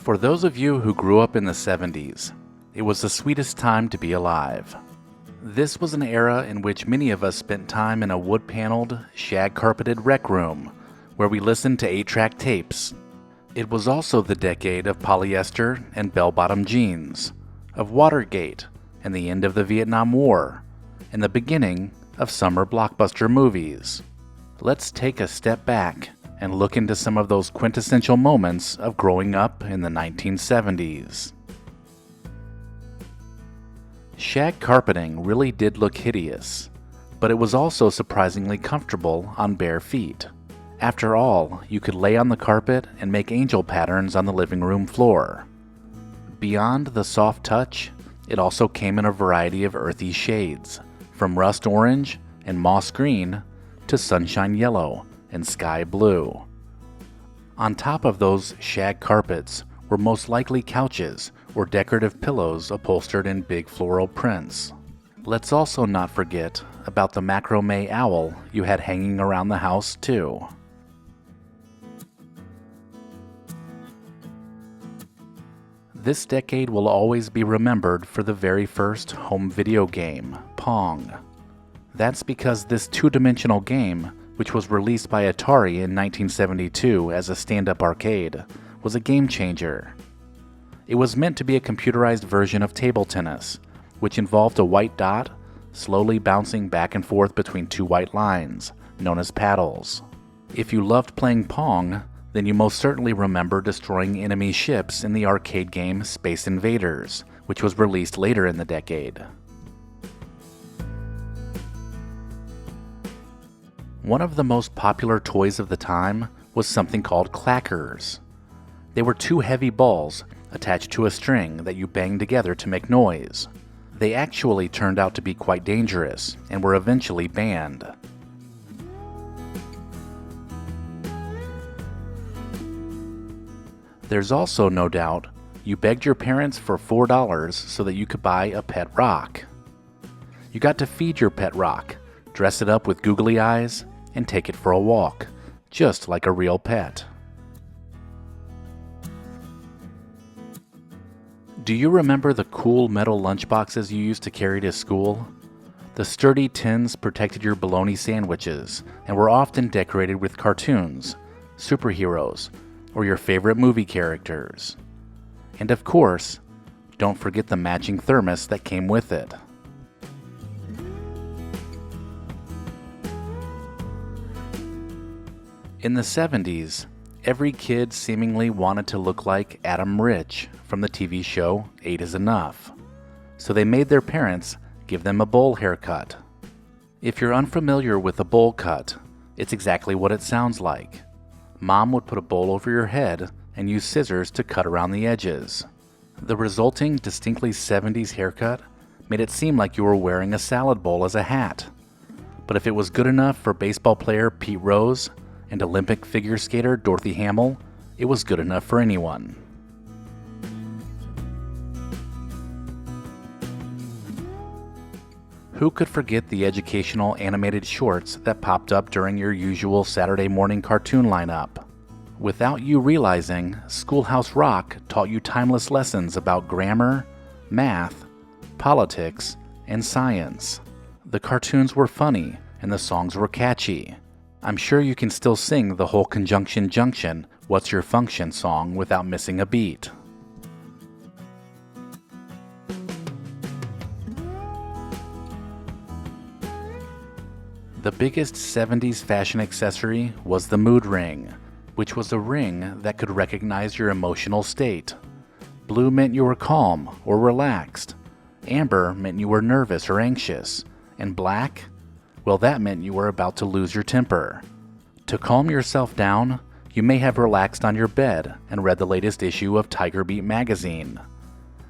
For those of you who grew up in the 70s, it was the sweetest time to be alive. This was an era in which many of us spent time in a wood-paneled, shag-carpeted rec room, where we listened to 8-track tapes. It was also the decade of polyester and bell-bottom jeans, of Watergate and the end of the Vietnam War, and the beginning of summer blockbuster movies. Let's take a step back and look into some of those quintessential moments of growing up in the 1970s. Shag carpeting really did look hideous, but it was also surprisingly comfortable on bare feet. After all, you could lay on the carpet and make angel patterns on the living room floor. Beyond the soft touch, it also came in a variety of earthy shades, from rust orange and moss green to sunshine yellow and sky blue. On top of those shag carpets were most likely couches or decorative pillows upholstered in big floral prints. Let's also not forget about the macrame owl you had hanging around the house too. This decade will always be remembered for the very first home video game, Pong. That's because this two-dimensional game, which was released by Atari in 1972 as a stand-up arcade, was a game changer. It was meant to be a computerized version of table tennis, which involved a white dot slowly bouncing back and forth between two white lines, known as paddles. If you loved playing Pong, then you most certainly remember destroying enemy ships in the arcade game Space Invaders, which was released later in the decade. One of the most popular toys of the time was something called clackers. They were two heavy balls attached to a string that you banged together to make noise. They actually turned out to be quite dangerous and were eventually banned. There's also no doubt you begged your parents for $4 so that you could buy a pet rock. You got to feed your pet rock, dress it up with googly eyes, and take it for a walk, just like a real pet. Do you remember the cool metal lunchboxes you used to carry to school? The sturdy tins protected your bologna sandwiches and were often decorated with cartoons, superheroes, or your favorite movie characters. And of course, don't forget the matching thermos that came with it. In the 70s, every kid seemingly wanted to look like Adam Rich from the TV show 8 is Enough, so they made their parents give them a bowl haircut. If you're unfamiliar with a bowl cut, it's exactly what it sounds like. Mom would put a bowl over your head and use scissors to cut around the edges. The resulting distinctly 70s haircut made it seem like you were wearing a salad bowl as a hat. But if it was good enough for baseball player Pete Rose and Olympic figure skater Dorothy Hamill, it was good enough for anyone. Who could forget the educational animated shorts that popped up during your usual Saturday morning cartoon lineup? Without you realizing, Schoolhouse Rock taught you timeless lessons about grammar, math, politics, and science. The cartoons were funny, and the songs were catchy. I'm sure you can still sing the whole Conjunction Junction, What's Your Function song without missing a beat. The biggest 70s fashion accessory was the mood ring, which was a ring that could recognize your emotional state. Blue meant you were calm or relaxed. Amber meant you were nervous or anxious. And black? Well, that meant you were about to lose your temper. To calm yourself down, you may have relaxed on your bed and read the latest issue of Tiger Beat magazine.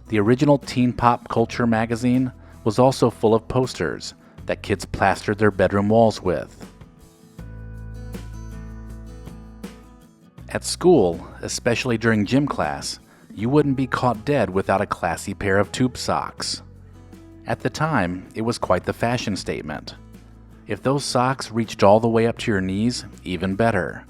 The original teen pop culture magazine was also full of posters that kids plastered their bedroom walls with. At school, especially during gym class, you wouldn't be caught dead without a classy pair of tube socks. At the time, it was quite the fashion statement. If those socks reached all the way up to your knees, even better.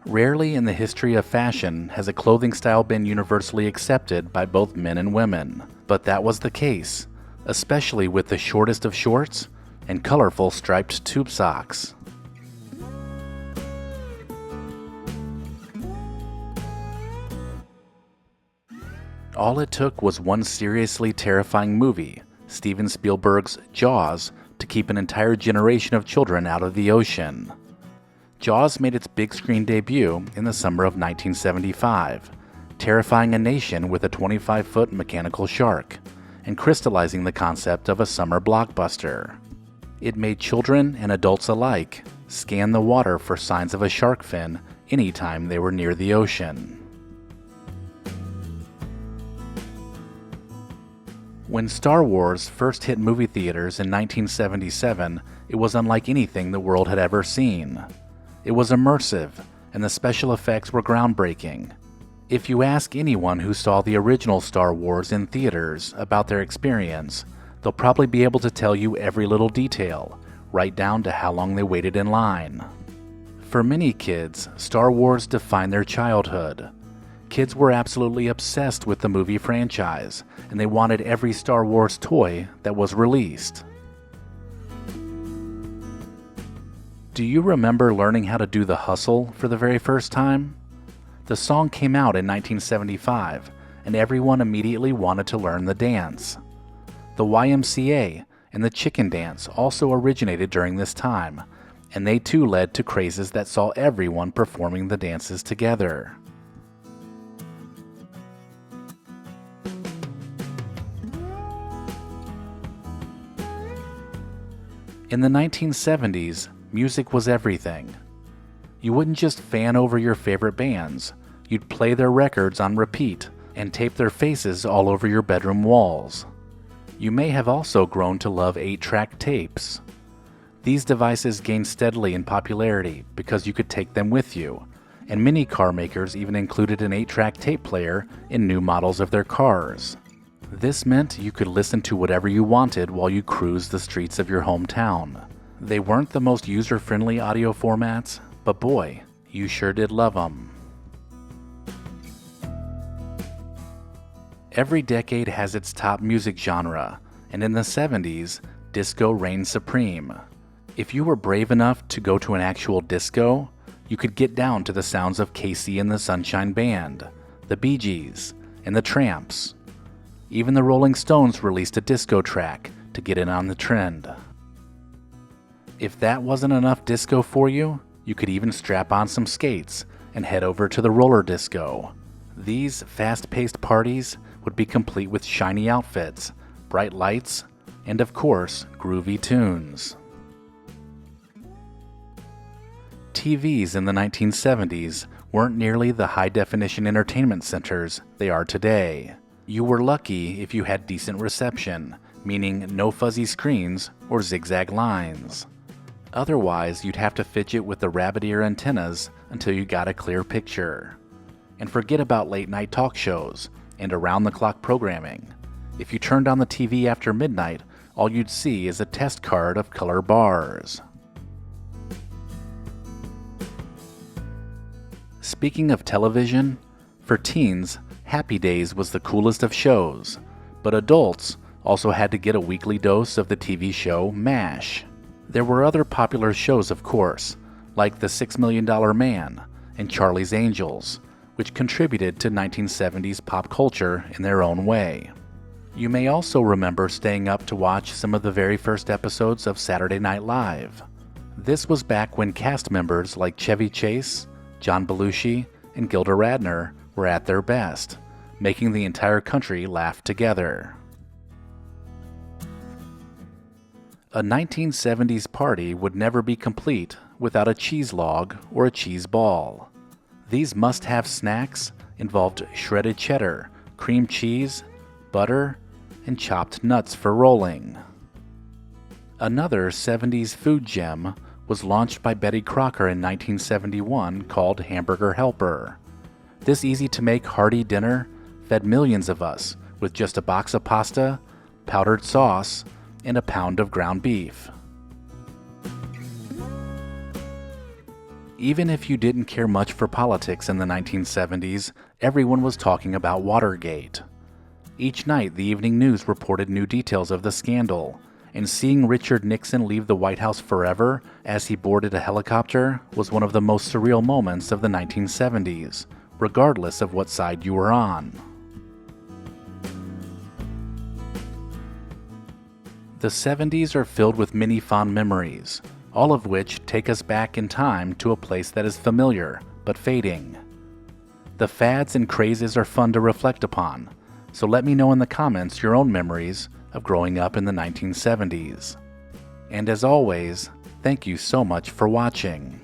Rarely in the history of fashion has a clothing style been universally accepted by both men and women, but that was the case, especially with the shortest of shorts and colorful striped tube socks. All it took was one seriously terrifying movie, Steven Spielberg's Jaws, to keep an entire generation of children out of the ocean. Jaws made its big screen debut in the summer of 1975, terrifying a nation with a 25-foot mechanical shark, and crystallizing the concept of a summer blockbuster. It made children and adults alike scan the water for signs of a shark fin anytime they were near the ocean. When Star Wars first hit movie theaters in 1977, it was unlike anything the world had ever seen. It was immersive, and the special effects were groundbreaking. If you ask anyone who saw the original Star Wars in theaters about their experience, they'll probably be able to tell you every little detail, right down to how long they waited in line. For many kids, Star Wars defined their childhood. Kids were absolutely obsessed with the movie franchise, and they wanted every Star Wars toy that was released. Do you remember learning how to do the hustle for the very first time? The song came out in 1975, and everyone immediately wanted to learn the dance. The YMCA and the chicken dance also originated during this time, and they too led to crazes that saw everyone performing the dances together. In the 1970s, music was everything. You wouldn't just fan over your favorite bands, you'd play their records on repeat and tape their faces all over your bedroom walls. You may have also grown to love 8-track tapes. These devices gained steadily in popularity because you could take them with you, and many car makers even included an 8-track tape player in new models of their cars. This meant you could listen to whatever you wanted while you cruised the streets of your hometown. They weren't the most user-friendly audio formats, but boy, you sure did love them. Every decade has its top music genre, and in the 70s, disco reigned supreme. If you were brave enough to go to an actual disco, you could get down to the sounds of Casey and the Sunshine Band, the Bee Gees, and the Tramps. Even the Rolling Stones released a disco track to get in on the trend. If that wasn't enough disco for you, you could even strap on some skates and head over to the roller disco. These fast-paced parties would be complete with shiny outfits, bright lights, and of course, groovy tunes. TVs in the 1970s weren't nearly the high-definition entertainment centers they are today. You were lucky if you had decent reception, meaning no fuzzy screens or zigzag lines. Otherwise, you'd have to fidget with the rabbit ear antennas until you got a clear picture. And forget about late-night talk shows and around-the-clock programming. If you turned on the TV after midnight, all you'd see is a test card of color bars. Speaking of television, for teens, Happy Days was the coolest of shows, but adults also had to get a weekly dose of the TV show MASH. There were other popular shows, of course, like The $6 Million Man and Charlie's Angels, which contributed to 1970s pop culture in their own way. You may also remember staying up to watch some of the very first episodes of Saturday Night Live. This was back when cast members like Chevy Chase, John Belushi, and Gilda Radner were at their best, making the entire country laugh together. A 1970s party would never be complete without a cheese log or a cheese ball. These must-have snacks involved shredded cheddar, cream cheese, butter, and chopped nuts for rolling. Another 70s food gem was launched by Betty Crocker in 1971 called Hamburger Helper. This easy-to-make hearty dinner fed millions of us with just a box of pasta, powdered sauce, and a pound of ground beef. Even if you didn't care much for politics in the 1970s, everyone was talking about Watergate. Each night, the evening news reported new details of the scandal, and seeing Richard Nixon leave the White House forever as he boarded a helicopter was one of the most surreal moments of the 1970s, regardless of what side you were on. The 70s are filled with many fond memories, all of which take us back in time to a place that is familiar, but fading. The fads and crazes are fun to reflect upon, so let me know in the comments your own memories of growing up in the 1970s. And as always, thank you so much for watching.